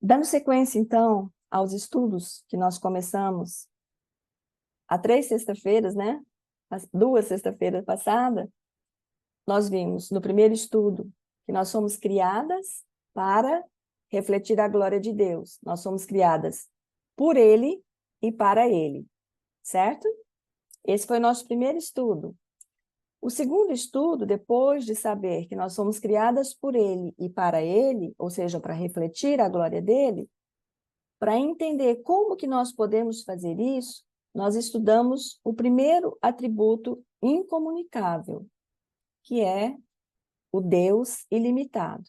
Dando sequência, então, aos estudos que nós começamos há 3 sextas-feiras, né? As 2 sextas-feiras passadas, nós vimos no primeiro estudo que nós somos criadas para refletir a glória de Deus. Nós somos criadas por Ele e para Ele, certo? Esse foi o nosso primeiro estudo. O segundo estudo, depois de saber que nós somos criadas por Ele e para Ele, ou seja, para refletir a glória dele, para entender como que nós podemos fazer isso, nós estudamos o primeiro atributo incomunicável, que é o Deus ilimitado.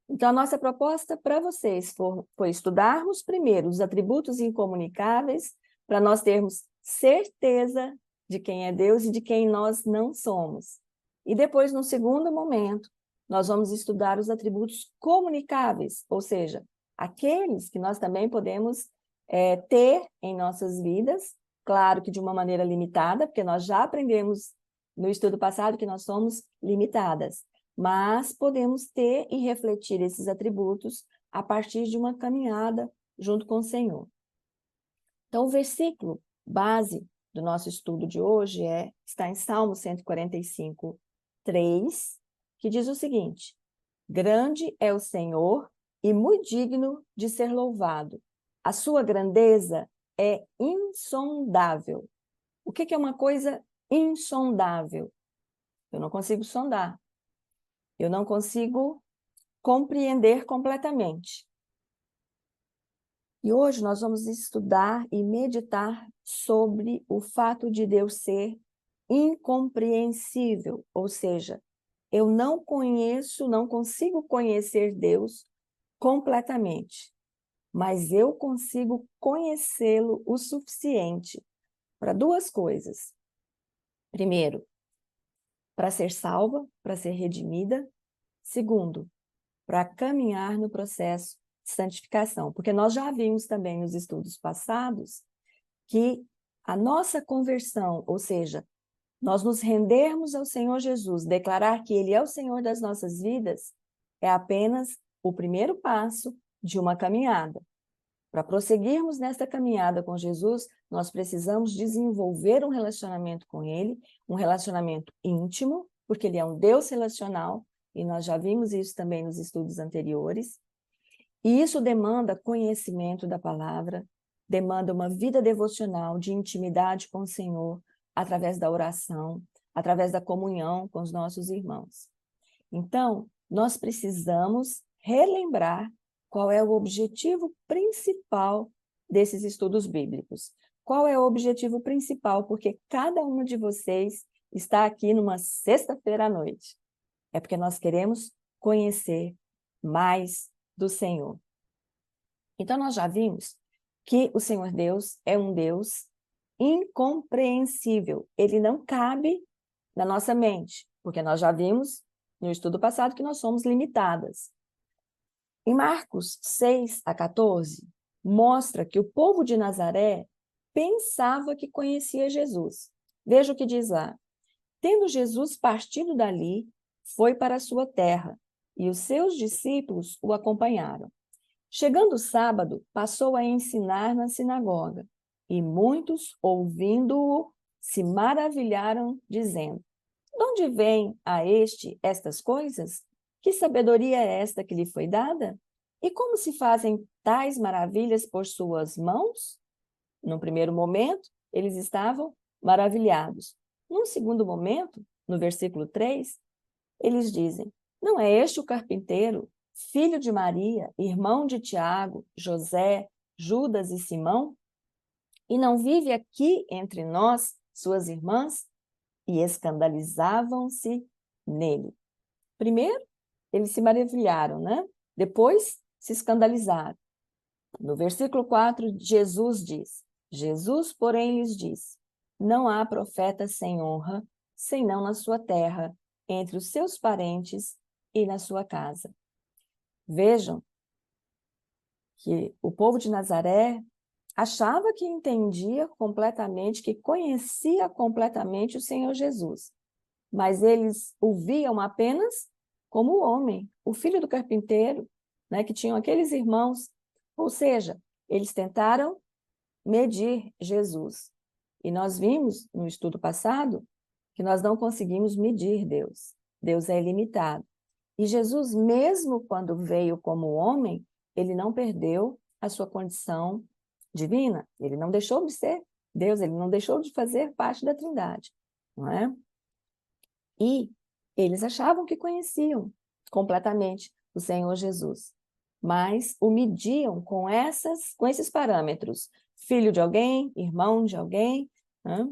Então, a nossa proposta para vocês foi estudarmos primeiro os atributos incomunicáveis, para nós termos certeza de quem é Deus e de quem nós não somos. E depois, no segundo momento, nós vamos estudar os atributos comunicáveis, ou seja, aqueles que nós também podemos ter em nossas vidas, claro que de uma maneira limitada, porque nós já aprendemos no estudo passado que nós somos limitadas, mas podemos ter e refletir esses atributos a partir de uma caminhada junto com o Senhor. Então, o versículo base do nosso estudo de hoje está em Salmo 145, 3, que diz o seguinte: grande é o Senhor e muito digno de ser louvado. A sua grandeza é insondável. O que é uma coisa insondável? Eu não consigo sondar. Eu não consigo compreender completamente. E hoje nós vamos estudar e meditar sobre o fato de Deus ser incompreensível, ou seja, eu não consigo conhecer Deus completamente, mas eu consigo conhecê-lo o suficiente para 2 coisas. Primeiro, para ser salva, para ser redimida. Segundo, para caminhar no processo de santificação. Porque nós já vimos também nos estudos passados que a nossa conversão, ou seja, nós nos rendermos ao Senhor Jesus, declarar que Ele é o Senhor das nossas vidas, é apenas o primeiro passo de uma caminhada. Para prosseguirmos nesta caminhada com Jesus, nós precisamos desenvolver um relacionamento com Ele, um relacionamento íntimo, porque Ele é um Deus relacional, e nós já vimos isso também nos estudos anteriores. E isso demanda conhecimento da palavra, demanda uma vida devocional de intimidade com o Senhor, através da oração, através da comunhão com os nossos irmãos. Então, nós precisamos relembrar qual é o objetivo principal desses estudos bíblicos. Qual é o objetivo principal? Porque cada um de vocês está aqui numa sexta-feira à noite. É porque nós queremos conhecer mais do Senhor. Então, nós já vimos que o Senhor Deus é um Deus incompreensível. Ele não cabe na nossa mente, porque nós já vimos no estudo passado que nós somos limitadas. Em Marcos 6 a 14, mostra que o povo de Nazaré pensava que conhecia Jesus. Veja o que diz lá. Tendo Jesus partido dali, foi para a sua terra, e os seus discípulos o acompanharam. Chegando o sábado, passou a ensinar na sinagoga, e muitos, ouvindo-o, se maravilharam, dizendo: de onde vem a este estas coisas? Que sabedoria é esta que lhe foi dada? E como se fazem tais maravilhas por suas mãos? No primeiro momento, eles estavam maravilhados. Num segundo momento, no versículo 3, eles dizem: não é este o carpinteiro, filho de Maria, irmão de Tiago, José, Judas e Simão? E não vive aqui entre nós, suas irmãs? E escandalizavam-se nele. Primeiro, eles se maravilharam, né? Depois, se escandalizaram. No versículo 4, Jesus, porém, lhes disse: não há profeta sem honra, senão na sua terra, entre os seus parentes e na sua casa. Vejam que o povo de Nazaré achava que entendia completamente, que conhecia completamente o Senhor Jesus, mas eles o viam apenas como o homem, o filho do carpinteiro, né, que tinham aqueles irmãos. Ou seja, eles tentaram medir Jesus. E nós vimos no estudo passado que nós não conseguimos medir Deus. Deus é ilimitado. E Jesus, mesmo quando veio como homem, ele não perdeu a sua condição divina. Ele não deixou de ser Deus, ele não deixou de fazer parte da Trindade, não é? E eles achavam que conheciam completamente o Senhor Jesus, mas o mediam com esses parâmetros. Filho de alguém, irmão de alguém, né?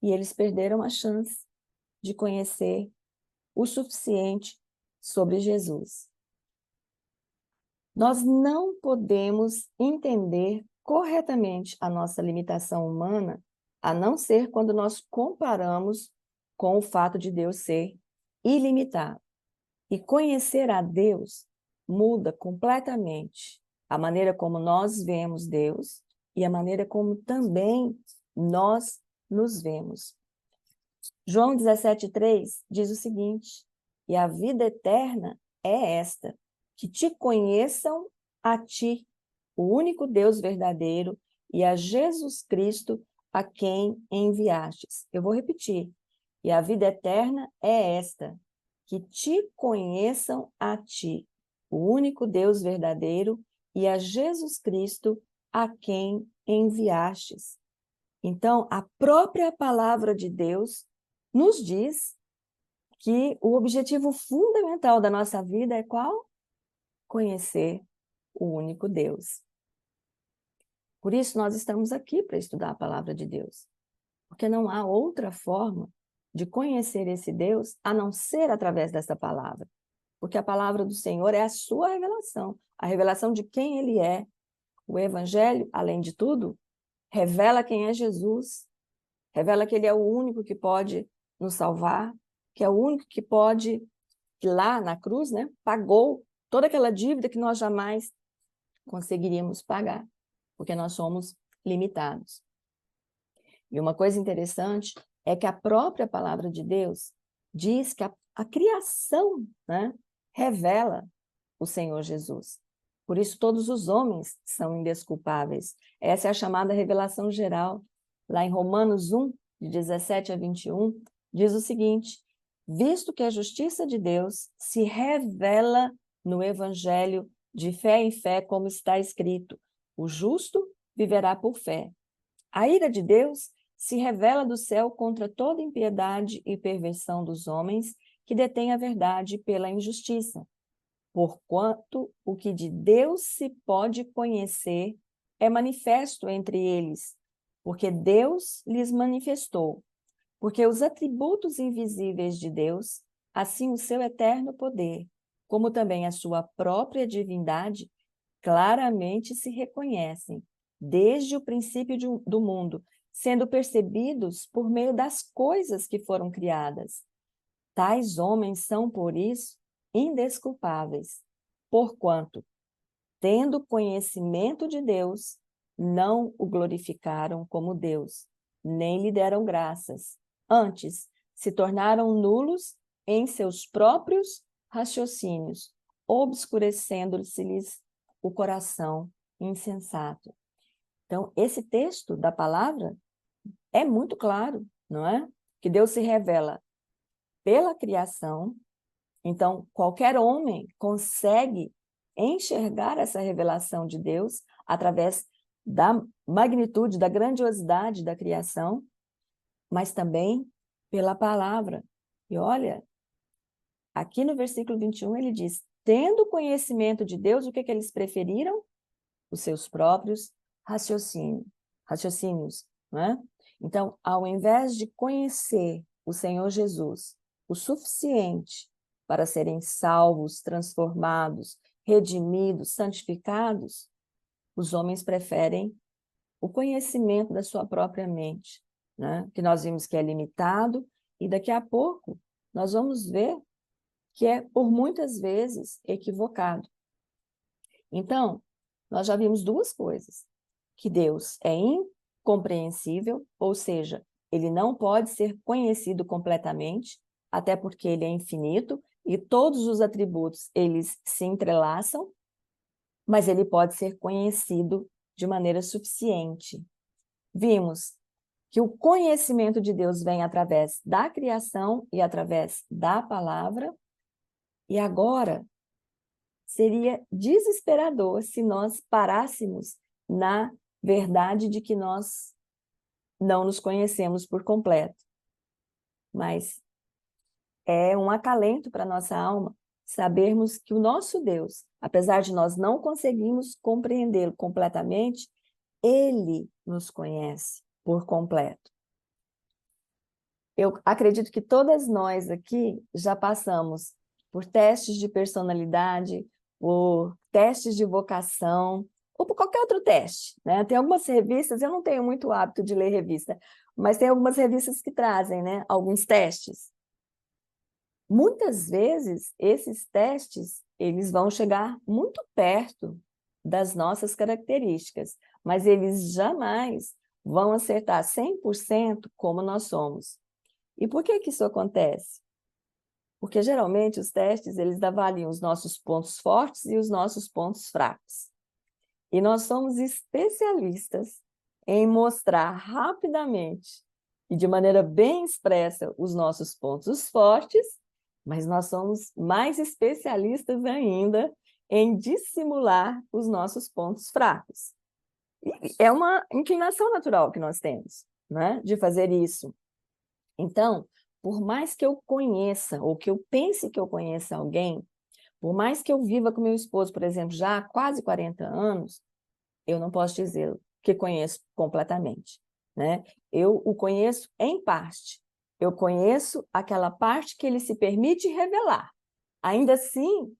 E eles perderam a chance de conhecer o suficiente sobre Jesus. Nós não podemos entender corretamente a nossa limitação humana, a não ser quando nós comparamos com o fato de Deus ser ilimitado. E conhecer a Deus muda completamente a maneira como nós vemos Deus e a maneira como também nós nos vemos. João 17,3 diz o seguinte: e a vida eterna é esta, que te conheçam a ti, o único Deus verdadeiro, e a Jesus Cristo, a quem enviastes. Eu vou repetir. E a vida eterna é esta, que te conheçam a ti, o único Deus verdadeiro, e a Jesus Cristo, a quem enviastes. Então, a própria palavra de Deus nos diz que o objetivo fundamental da nossa vida é qual? Conhecer o único Deus. Por isso, nós estamos aqui para estudar a palavra de Deus, porque não há outra forma de conhecer esse Deus a não ser através dessa palavra, porque a palavra do Senhor é a sua revelação, a revelação de quem Ele é. O Evangelho, além de tudo, revela quem é Jesus, revela que Ele é o único que pode nos salvar, que é o único que pode, que lá na cruz, né, pagou toda aquela dívida que nós jamais conseguiríamos pagar, porque nós somos limitados. E uma coisa interessante é que a própria palavra de Deus diz que a criação, né, revela o Senhor Jesus. Por isso, todos os homens são indesculpáveis. Essa é a chamada revelação geral. Lá em Romanos 1, de 17 a 21, diz o seguinte: visto que a justiça de Deus se revela no Evangelho de fé em fé, como está escrito, o justo viverá por fé. A ira de Deus se revela do céu contra toda impiedade e perversão dos homens que detêm a verdade pela injustiça. Porquanto o que de Deus se pode conhecer é manifesto entre eles, porque Deus lhes manifestou. Porque os atributos invisíveis de Deus, assim o seu eterno poder, como também a sua própria divindade, claramente se reconhecem, desde o princípio do mundo, sendo percebidos por meio das coisas que foram criadas. Tais homens são, por isso, indesculpáveis, porquanto, tendo conhecimento de Deus, não o glorificaram como Deus, nem lhe deram graças. Antes, se tornaram nulos em seus próprios raciocínios, obscurecendo-se-lhes o coração insensato. Então, esse texto da palavra é muito claro, não é? Que Deus se revela pela criação. Então, qualquer homem consegue enxergar essa revelação de Deus através da magnitude, da grandiosidade da criação, mas também pela palavra. E olha, aqui no versículo 21 ele diz: tendo conhecimento de Deus, o que eles preferiram? Os seus próprios raciocínios, não é? Então, ao invés de conhecer o Senhor Jesus o suficiente para serem salvos, transformados, redimidos, santificados, os homens preferem o conhecimento da sua própria mente, né? Que nós vimos que é limitado, e daqui a pouco nós vamos ver que é, por muitas vezes, equivocado. Então, nós já vimos duas coisas: que Deus é incompreensível, ou seja, ele não pode ser conhecido completamente, até porque ele é infinito, e todos os atributos, eles se entrelaçam. mas ele pode ser conhecido de maneira suficiente. Vimos que o conhecimento de Deus vem através da criação e através da palavra, e agora seria desesperador se nós parássemos na verdade de que nós não nos conhecemos por completo. Mas é um acalento para a nossa alma sabermos que o nosso Deus, apesar de nós não conseguirmos compreendê-lo completamente, ele nos conhece por completo. Eu acredito que todas nós aqui já passamos por testes de personalidade, por testes de vocação, ou por qualquer outro teste, né? Tem algumas revistas, eu não tenho muito hábito de ler revista, mas tem algumas revistas que trazem, né, alguns testes. Muitas vezes, esses testes, eles vão chegar muito perto das nossas características, mas eles jamais vão acertar 100% como nós somos. E por que que isso acontece? Porque, geralmente, os testes, eles avaliam os nossos pontos fortes e os nossos pontos fracos. E nós somos especialistas em mostrar rapidamente e de maneira bem expressa os nossos pontos fortes, mas nós somos mais especialistas ainda em dissimular os nossos pontos fracos. E é uma inclinação natural que nós temos, né, de fazer isso. Então, por mais que eu conheça, ou que eu pense que eu conheça alguém, por mais que eu viva com meu esposo, por exemplo, já há quase 40 anos, eu não posso dizer que conheço completamente, né? Eu o conheço em parte. Eu conheço aquela parte que ele se permite revelar. Ainda assim,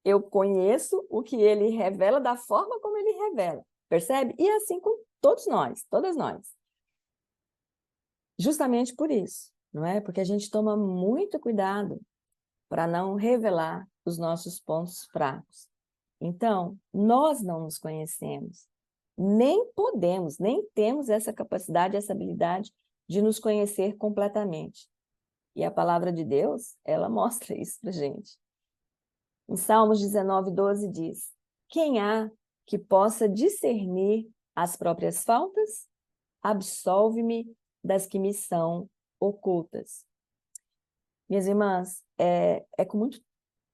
eu conheço o que ele revela da forma como ele revela, percebe? E assim com todos nós, todas nós. Justamente por isso, não é? Porque a gente toma muito cuidado para não revelar os nossos pontos fracos. Então, nós não nos conhecemos, nem podemos, nem temos essa capacidade, essa habilidade de nos conhecer completamente. E a palavra de Deus, ela mostra isso para a gente. Em Salmos 19:12 diz: quem há que possa discernir as próprias faltas? Absolve-me das que me são ocultas. Minhas irmãs, é com muito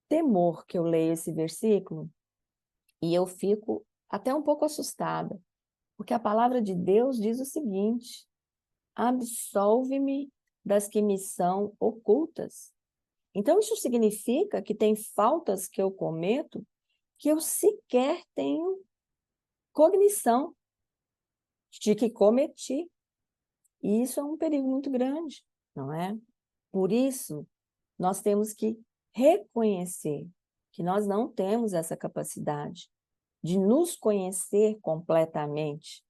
temor que eu leio esse versículo e eu fico até um pouco assustada, porque a palavra de Deus diz o seguinte: absolve-me das que me são ocultas. Então, isso significa que tem faltas que eu cometo que eu sequer tenho cognição de que cometi. E isso é um perigo muito grande, não é? Por isso, nós temos que reconhecer que nós não temos essa capacidade de nos conhecer completamente.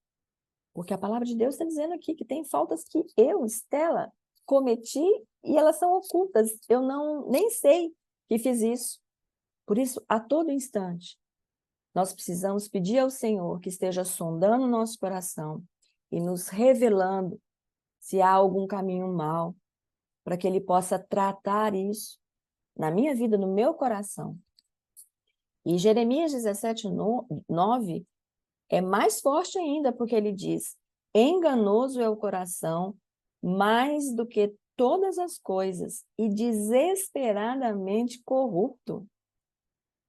Porque a palavra de Deus está dizendo aqui que tem faltas que eu, Estela, cometi e elas são ocultas. Eu nem sei que fiz isso. Por isso, a todo instante, nós precisamos pedir ao Senhor que esteja sondando o nosso coração e nos revelando se há algum caminho mau, para que Ele possa tratar isso na minha vida, no meu coração. E Jeremias 17:9 é mais forte ainda, porque ele diz: enganoso é o coração mais do que todas as coisas e desesperadamente corrupto.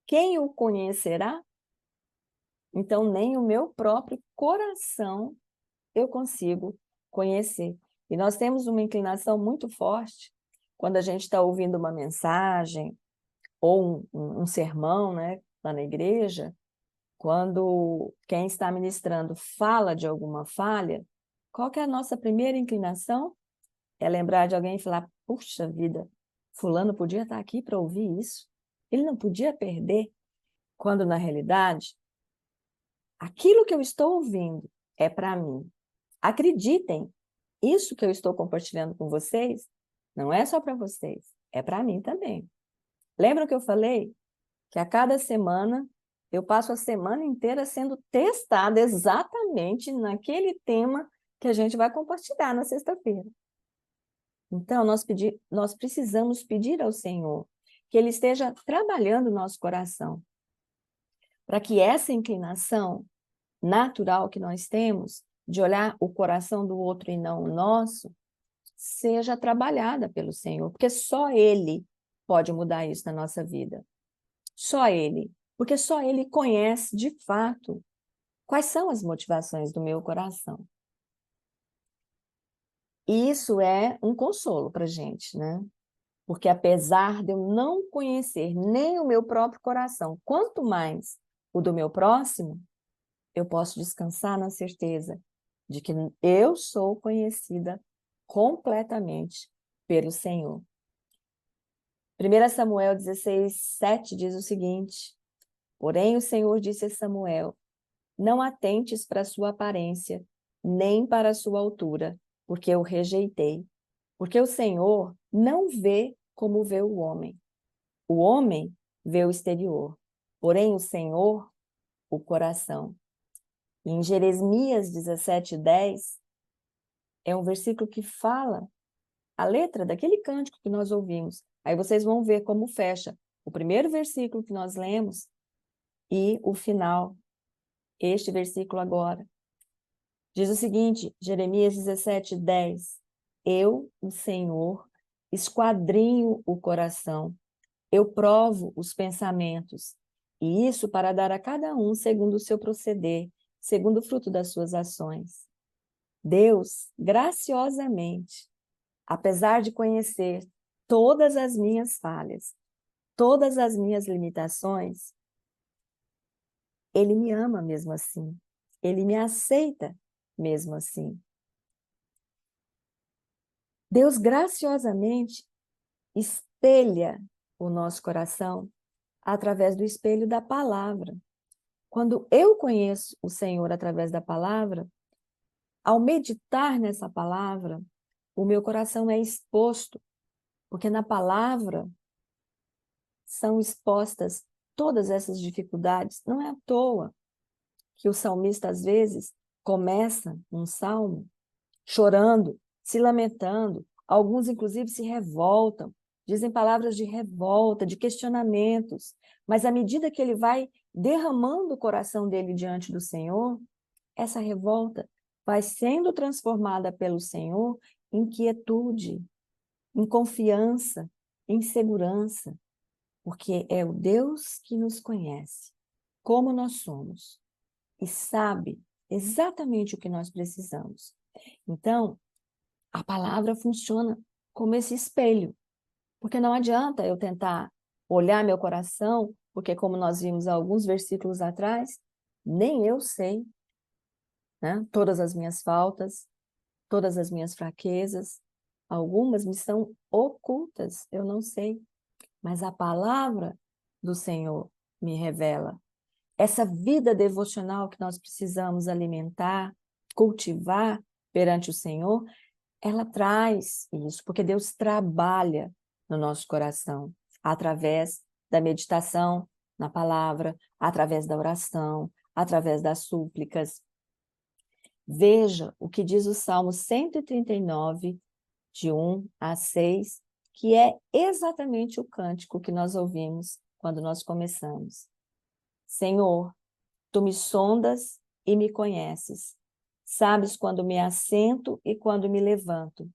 Quem o conhecerá? Então, nem o meu próprio coração eu consigo conhecer. E nós temos uma inclinação muito forte quando a gente está ouvindo uma mensagem ou um sermão, né, lá na igreja, quando quem está ministrando fala de alguma falha, qual que é a nossa primeira inclinação? É lembrar de alguém e falar: puxa vida, fulano podia estar aqui para ouvir isso. Ele não podia perder. Quando, na realidade, aquilo que eu estou ouvindo é para mim. Acreditem, isso que eu estou compartilhando com vocês não é só para vocês, é para mim também. Lembra que eu falei que a cada semana eu passo a semana inteira sendo testada exatamente naquele tema que a gente vai compartilhar na sexta-feira. Então, nós precisamos pedir ao Senhor que Ele esteja trabalhando o nosso coração, para que essa inclinação natural que nós temos de olhar o coração do outro e não o nosso, seja trabalhada pelo Senhor, porque só Ele pode mudar isso na nossa vida. Só Ele, porque só Ele conhece de fato quais são as motivações do meu coração. E isso é um consolo para a gente, né? Porque apesar de eu não conhecer nem o meu próprio coração, quanto mais o do meu próximo, eu posso descansar na certeza de que eu sou conhecida completamente pelo Senhor. 1 Samuel 16:7 diz o seguinte: porém o Senhor disse a Samuel, não atentes para a sua aparência, nem para a sua altura, porque eu rejeitei. Porque o Senhor não vê como vê o homem. O homem vê o exterior, porém o Senhor, o coração. E em Jeremias 17:10, é um versículo que fala a letra daquele cântico que nós ouvimos. Aí vocês vão ver como fecha o primeiro versículo que nós lemos e o final, este versículo agora. Diz o seguinte, Jeremias 17:10, eu, o Senhor, esquadrinho o coração, eu provo os pensamentos, e isso para dar a cada um segundo o seu proceder, segundo o fruto das suas ações. Deus, graciosamente, apesar de conhecer todas as minhas falhas, todas as minhas limitações, Ele me ama mesmo assim. Ele me aceita mesmo assim. Deus graciosamente espelha o nosso coração através do espelho da palavra. Quando eu conheço o Senhor através da palavra, ao meditar nessa palavra, o meu coração é exposto, porque na palavra são expostas todas essas dificuldades. Não é à toa que o salmista, às vezes, começa um salmo chorando, se lamentando. Alguns, inclusive, se revoltam, dizem palavras de revolta, de questionamentos. Mas à medida que ele vai derramando o coração dele diante do Senhor, essa revolta vai sendo transformada pelo Senhor em quietude, em confiança, em segurança, porque é o Deus que nos conhece, como nós somos, e sabe exatamente o que nós precisamos. Então, a palavra funciona como esse espelho, porque não adianta eu tentar olhar meu coração, porque como nós vimos alguns versículos atrás, nem eu sei, né, todas as minhas faltas, todas as minhas fraquezas, algumas me são ocultas, eu não sei, mas a palavra do Senhor me revela. Essa vida devocional que nós precisamos alimentar, cultivar perante o Senhor, ela traz isso, porque Deus trabalha no nosso coração, através da meditação na palavra, através da oração, através das súplicas. Veja o que diz o Salmo 139, de 1 a 6, que é exatamente o cântico que nós ouvimos quando nós começamos. Senhor, tu me sondas e me conheces. Sabes quando me assento e quando me levanto.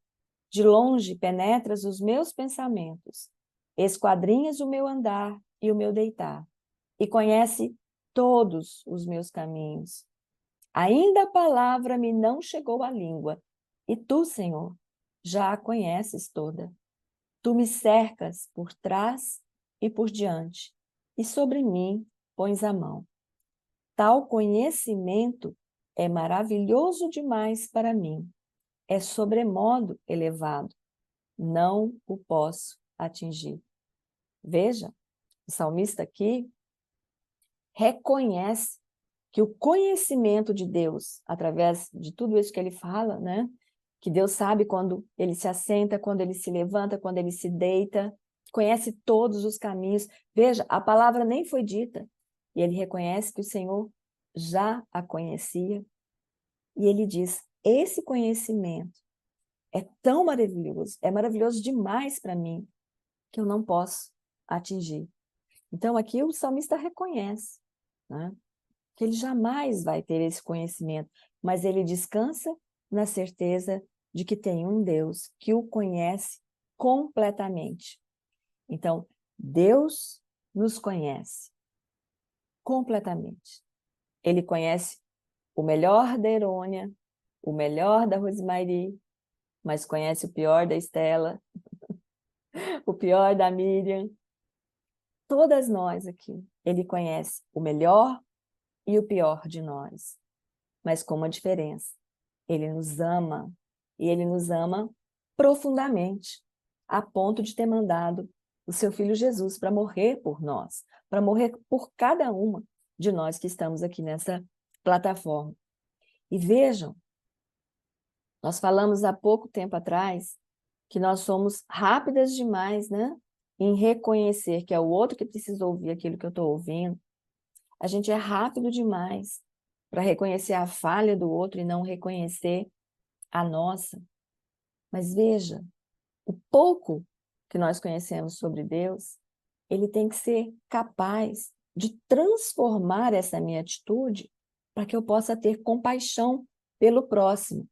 De longe penetras os meus pensamentos, esquadrinhas o meu andar e o meu deitar, e conhece todos os meus caminhos. Ainda a palavra me não chegou à língua, e tu, Senhor, já a conheces toda. Tu me cercas por trás e por diante, e sobre mim pões a mão. Tal conhecimento é maravilhoso demais para mim, é sobremodo elevado, não o posso atingir. Veja, o salmista aqui reconhece que o conhecimento de Deus, através de tudo isso que ele fala, né? Que Deus sabe quando ele se assenta, quando ele se levanta, quando ele se deita, conhece todos os caminhos. Veja, a palavra nem foi dita, e ele reconhece que o Senhor já a conhecia, e ele diz, esse conhecimento é tão maravilhoso, é maravilhoso demais para mim, que eu não posso atingir. Então aqui o salmista reconhece né? Que ele jamais vai ter esse conhecimento, mas ele descansa na certeza de que tem um Deus que o conhece completamente. Então, Deus nos conhece completamente. Ele conhece o melhor da Erônia, o melhor da Rosemary, mas conhece o pior da Estela, o pior da Miriam. Todas nós aqui, ele conhece o melhor e o pior de nós, mas com uma diferença. Ele nos ama, e ele nos ama profundamente, a ponto de ter mandado o seu filho Jesus para morrer por nós, para morrer por cada uma de nós que estamos aqui nessa plataforma. E vejam, nós falamos há pouco tempo atrás que nós somos rápidas demais, né, em reconhecer que é o outro que precisa ouvir aquilo que eu estou ouvindo. A gente é rápido demais para reconhecer a falha do outro e não reconhecer a nossa. Mas veja, o pouco que nós conhecemos sobre Deus, ele tem que ser capaz de transformar essa minha atitude para que eu possa ter compaixão pelo próximo.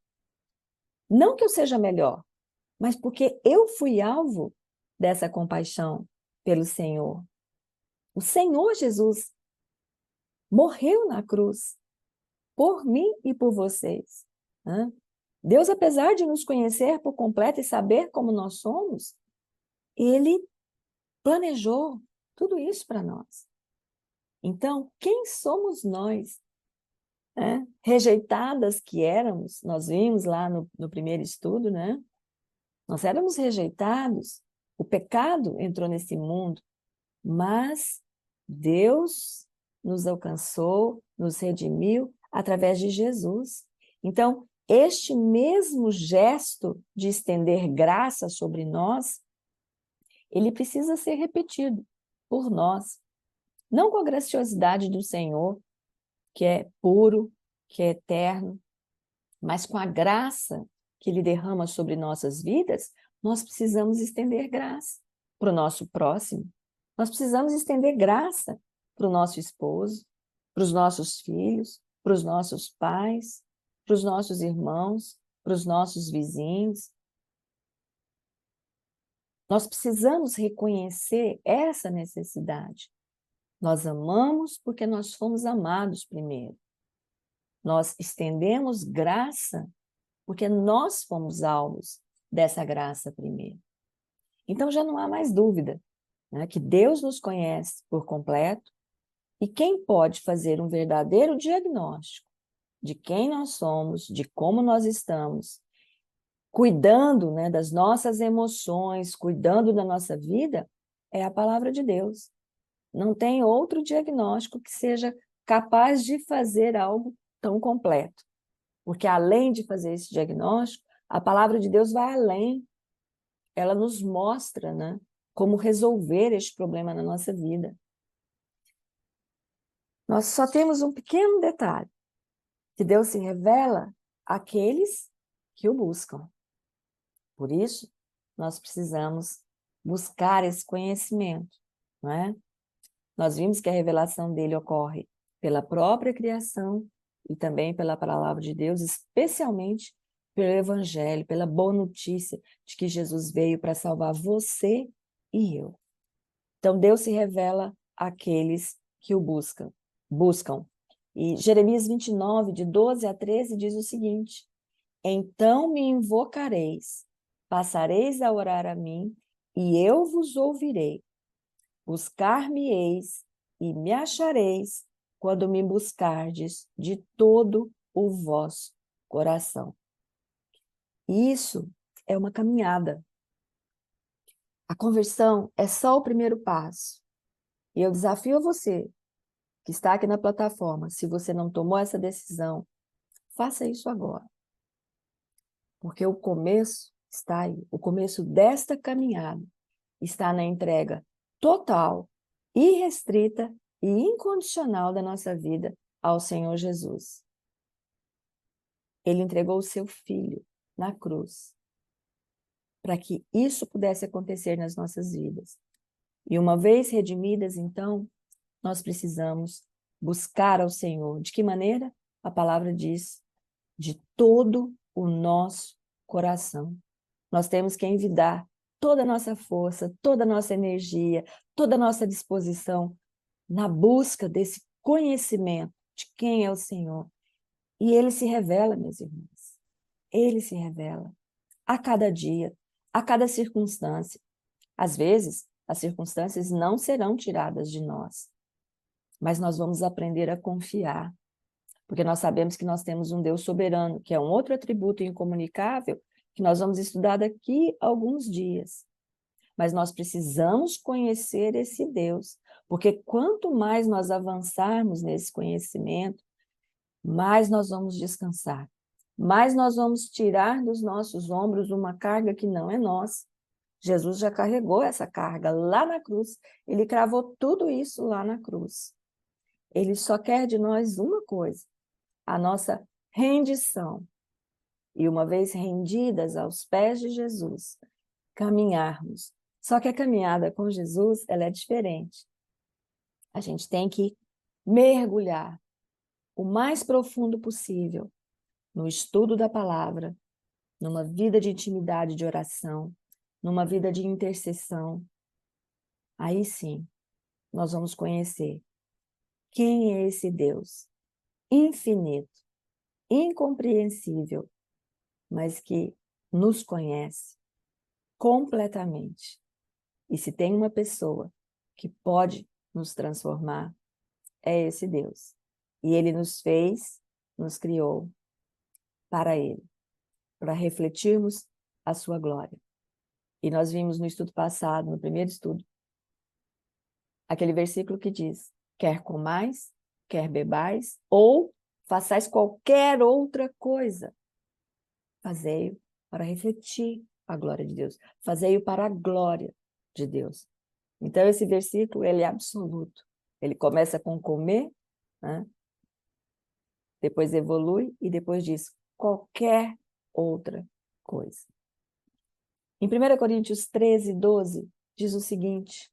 Não que eu seja melhor, mas porque eu fui alvo dessa compaixão pelo Senhor. O Senhor Jesus morreu na cruz por mim e por vocês, né? Deus, apesar de nos conhecer por completo e saber como nós somos, ele planejou tudo isso para nós. Então, quem somos nós? Né? Rejeitadas que éramos, nós vimos lá no primeiro estudo, né? Nós éramos rejeitados, o pecado entrou nesse mundo, mas Deus nos alcançou, nos redimiu através de Jesus. Então, este mesmo gesto de estender graça sobre nós, ele precisa ser repetido por nós. Não com a graciosidade do Senhor, que é puro, que é eterno, mas com a graça que Ele derrama sobre nossas vidas, nós precisamos estender graça para o nosso próximo. Nós precisamos estender graça para o nosso esposo, para os nossos filhos, para os nossos pais, para os nossos irmãos, para os nossos vizinhos. Nós precisamos reconhecer essa necessidade. Nós amamos porque nós fomos amados primeiro. Nós estendemos graça porque nós fomos alvos dessa graça primeiro. Então já não há mais dúvida, né, que Deus nos conhece por completo e quem pode fazer um verdadeiro diagnóstico de quem nós somos, de como nós estamos, cuidando, né, das nossas emoções, cuidando da nossa vida, é a palavra de Deus. Não tem outro diagnóstico que seja capaz de fazer algo tão completo. Porque além de fazer esse diagnóstico, a palavra de Deus vai além. Ela nos mostra, né, como resolver este problema na nossa vida. Nós só temos um pequeno detalhe, que Deus se revela àqueles que o buscam. Por isso, nós precisamos buscar esse conhecimento, não é? Nós vimos que a revelação dele ocorre pela própria criação e também pela palavra de Deus, especialmente pelo Evangelho, pela boa notícia de que Jesus veio para salvar você e eu. Então, Deus se revela àqueles que o buscam. E Jeremias 29, de 12 a 13, diz o seguinte: então me invocareis, passareis a orar a mim, e eu vos ouvirei. Buscar-me-eis e me achareis quando me buscardes de todo o vosso coração. Isso é uma caminhada. A conversão é só o primeiro passo. E eu desafio você, que está aqui na plataforma, se você não tomou essa decisão, faça isso agora. Porque o começo está aí. O começo desta caminhada está na entrega total, irrestrita e incondicional da nossa vida ao Senhor Jesus. Ele entregou o seu Filho na cruz para que isso pudesse acontecer nas nossas vidas. E uma vez redimidas, então, nós precisamos buscar ao Senhor. De que maneira? A palavra diz, de todo o nosso coração. Nós temos que envidar toda a nossa força, toda a nossa energia, toda a nossa disposição na busca desse conhecimento de quem é o Senhor. E ele se revela, meus irmãos. Ele se revela a cada dia, a cada circunstância. Às vezes, as circunstâncias não serão tiradas de nós, mas nós vamos aprender a confiar, porque nós sabemos que nós temos um Deus soberano, que é um outro atributo incomunicável, que nós vamos estudar daqui a alguns dias. Mas nós precisamos conhecer esse Deus, porque quanto mais nós avançarmos nesse conhecimento, mais nós vamos descansar, mais nós vamos tirar dos nossos ombros uma carga que não é nossa. Jesus já carregou essa carga lá na cruz, ele cravou tudo isso lá na cruz. Ele só quer de nós uma coisa, a nossa rendição. E uma vez rendidas aos pés de Jesus, caminharmos. Só que a caminhada com Jesus, ela é diferente. A gente tem que mergulhar o mais profundo possível no estudo da palavra, numa vida de intimidade, de oração, numa vida de intercessão. Aí sim, nós vamos conhecer quem é esse Deus infinito, incompreensível, mas que nos conhece completamente. E se tem uma pessoa que pode nos transformar, é esse Deus. E ele nos fez, nos criou para ele, para refletirmos a sua glória. E nós vimos no estudo passado, no primeiro estudo, aquele versículo que diz: quer comais, quer bebais, ou façais qualquer outra coisa, fazei-o para refletir a glória de Deus, fazei-o para a glória de Deus. Então, esse versículo, ele é absoluto. Ele começa com comer, né? Depois evolui e depois diz qualquer outra coisa. Em 1 Coríntios 13, 12, diz o seguinte: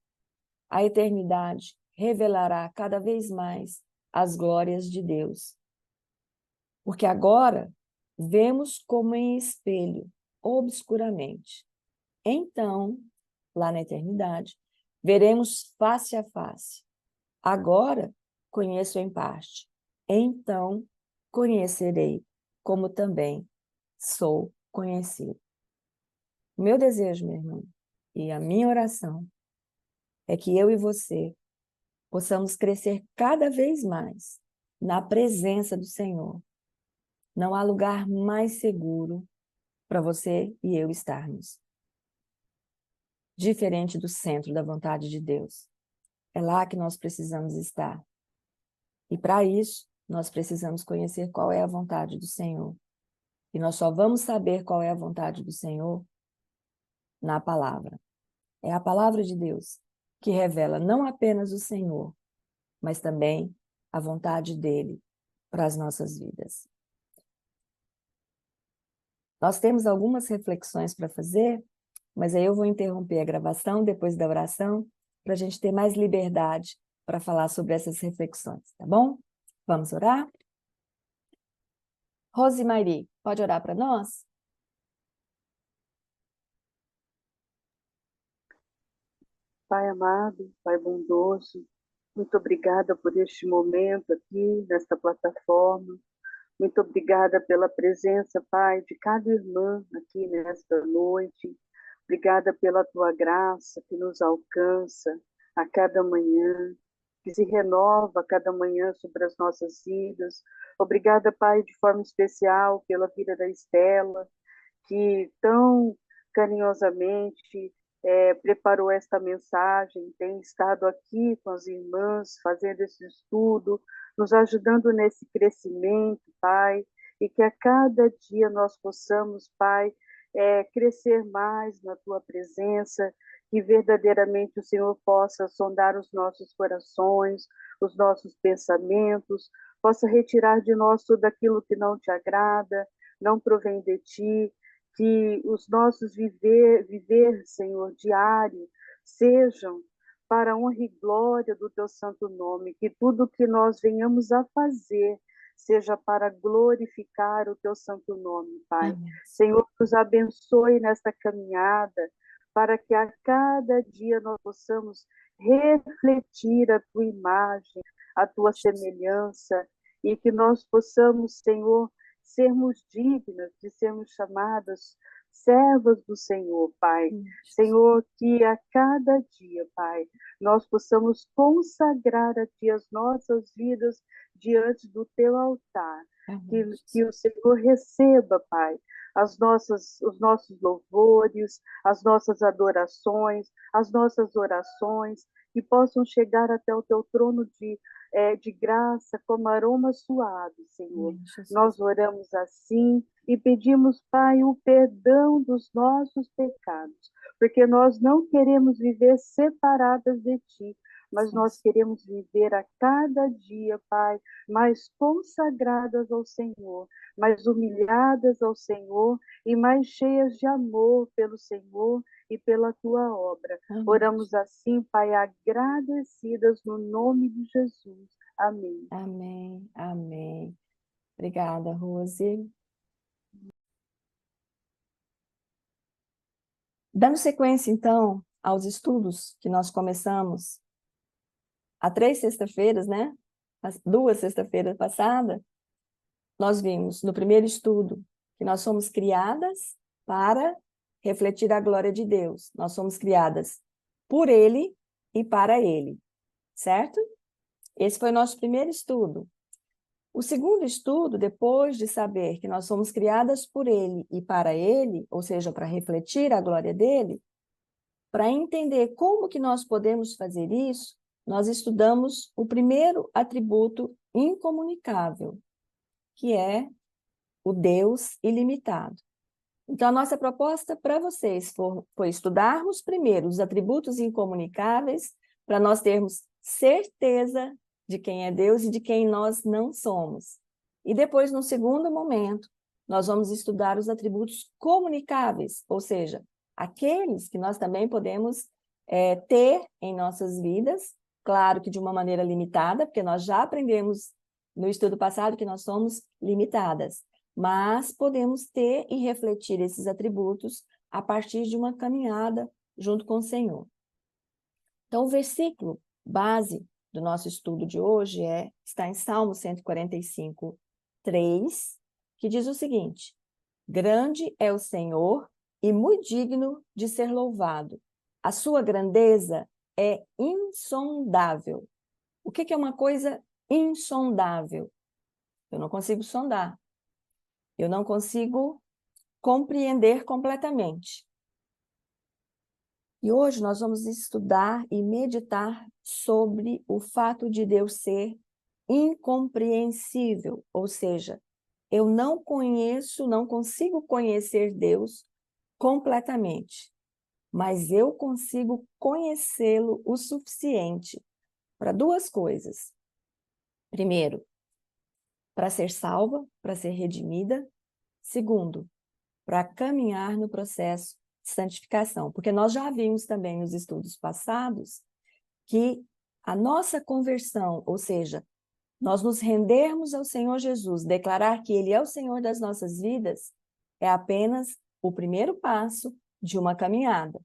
a eternidade revelará cada vez mais as glórias de Deus. Porque agora vemos como em espelho, obscuramente. Então, lá na eternidade, veremos face a face. Agora conheço em parte. Então conhecerei, como também sou conhecido. O meu desejo, meu irmão, e a minha oração é que eu e você possamos crescer cada vez mais na presença do Senhor. Não há lugar mais seguro para você e eu estarmos. Diferente do centro da vontade de Deus. É lá que nós precisamos estar. E para isso, nós precisamos conhecer qual é a vontade do Senhor. E nós só vamos saber qual é a vontade do Senhor na palavra. É a palavra de Deus que revela não apenas o Senhor, mas também a vontade dele para as nossas vidas. Nós temos algumas reflexões para fazer, mas aí eu vou interromper a gravação depois da oração para a gente ter mais liberdade para falar sobre essas reflexões, tá bom? Vamos orar? Rosemary, pode orar para nós? Pai amado, Pai bondoso, muito obrigada por este momento aqui, nesta plataforma. Muito obrigada pela presença, Pai, de cada irmã aqui nesta noite. Obrigada pela tua graça que nos alcança a cada manhã, que se renova a cada manhã sobre as nossas vidas. Obrigada, Pai, de forma especial pela vida da Estela, que tão carinhosamente preparou esta mensagem, tem estado aqui com as irmãs, fazendo esse estudo, nos ajudando nesse crescimento, Pai, e que a cada dia nós possamos, Pai, crescer mais na Tua presença, que verdadeiramente o Senhor possa sondar os nossos corações, os nossos pensamentos, possa retirar de nós tudo aquilo que não te agrada, não provém de Ti, que os nossos viver, Senhor, diário, sejam para a honra e glória do teu santo nome, que tudo que nós venhamos a fazer seja para glorificar o teu santo nome, Pai. Amém. Senhor, nos abençoe nesta caminhada, para que a cada dia nós possamos refletir a tua imagem, a tua semelhança, e que nós possamos, Senhor, sermos dignas de sermos chamadas servas do Senhor, Pai. Senhor, que a cada dia, Pai, nós possamos consagrar a Ti as nossas vidas diante do Teu altar. Que o Senhor receba, Pai, os nossos louvores, as nossas adorações, as nossas orações, que possam chegar até o Teu trono de graça como aroma suave, Senhor. Nós oramos assim e pedimos, Pai, o perdão dos nossos pecados, porque nós não queremos viver separadas de Ti, mas nós queremos viver a cada dia, Pai, mais consagradas ao Senhor, mais humilhadas ao Senhor e mais cheias de amor pelo Senhor e pela Tua obra. Oramos assim, Pai, agradecidas no nome de Jesus. Amém. Amém, amém. Obrigada, Rose. Dando sequência, então, aos estudos que nós começamos há 3 sextas-feiras, né? As 2 sextas-feiras passadas, nós vimos no primeiro estudo que nós somos criadas para refletir a glória de Deus. Nós somos criadas por Ele e para Ele, certo? Esse foi o nosso primeiro estudo. O segundo estudo, depois de saber que nós somos criadas por Ele e para Ele, ou seja, para refletir a glória dEle, para entender como que nós podemos fazer isso, nós estudamos o primeiro atributo incomunicável, que é o Deus ilimitado. Então, a nossa proposta para vocês foi estudarmos primeiro os atributos incomunicáveis, para nós termos certeza de quem é Deus e de quem nós não somos. E depois, no segundo momento, nós vamos estudar os atributos comunicáveis, ou seja, aqueles que nós também podemos ter em nossas vidas, claro que de uma maneira limitada, porque nós já aprendemos no estudo passado que nós somos limitadas, mas podemos ter e refletir esses atributos a partir de uma caminhada junto com o Senhor. Então, o versículo base do nosso estudo de hoje está em Salmo 145, 3, que diz o seguinte: grande é o Senhor e muito digno de ser louvado. A sua grandeza é insondável. O que é uma coisa insondável? Eu não consigo sondar. Eu não consigo compreender completamente. E hoje nós vamos estudar e meditar sobre o fato de Deus ser incompreensível, ou seja, eu não consigo conhecer Deus completamente, mas eu consigo conhecê-lo o suficiente para 2 coisas. Primeiro, para ser salva, para ser redimida. Segundo, para caminhar no processo de santificação. Porque nós já vimos também nos estudos passados que a nossa conversão, ou seja, nós nos rendermos ao Senhor Jesus, declarar que Ele é o Senhor das nossas vidas, é apenas o primeiro passo de uma caminhada.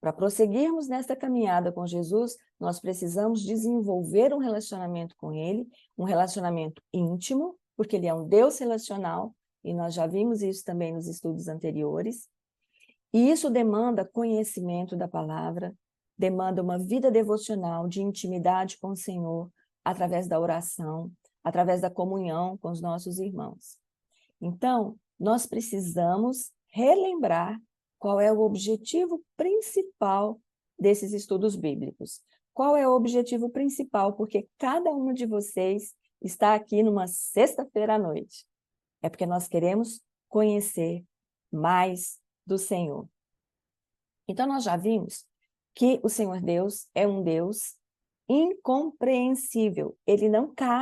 Para prosseguirmos nesta caminhada com Jesus, nós precisamos desenvolver um relacionamento com Ele, um relacionamento íntimo, porque Ele é um Deus relacional, e nós já vimos isso também nos estudos anteriores. E isso demanda conhecimento da palavra, demanda uma vida devocional de intimidade com o Senhor, através da oração, através da comunhão com os nossos irmãos. Então, nós precisamos relembrar qual é o objetivo principal desses estudos bíblicos. Qual é o objetivo principal? Porque cada um de vocês está aqui numa sexta-feira à noite. É porque nós queremos conhecer mais do Senhor. Então, nós já vimos que o Senhor Deus é um Deus incompreensível. Ele não cabe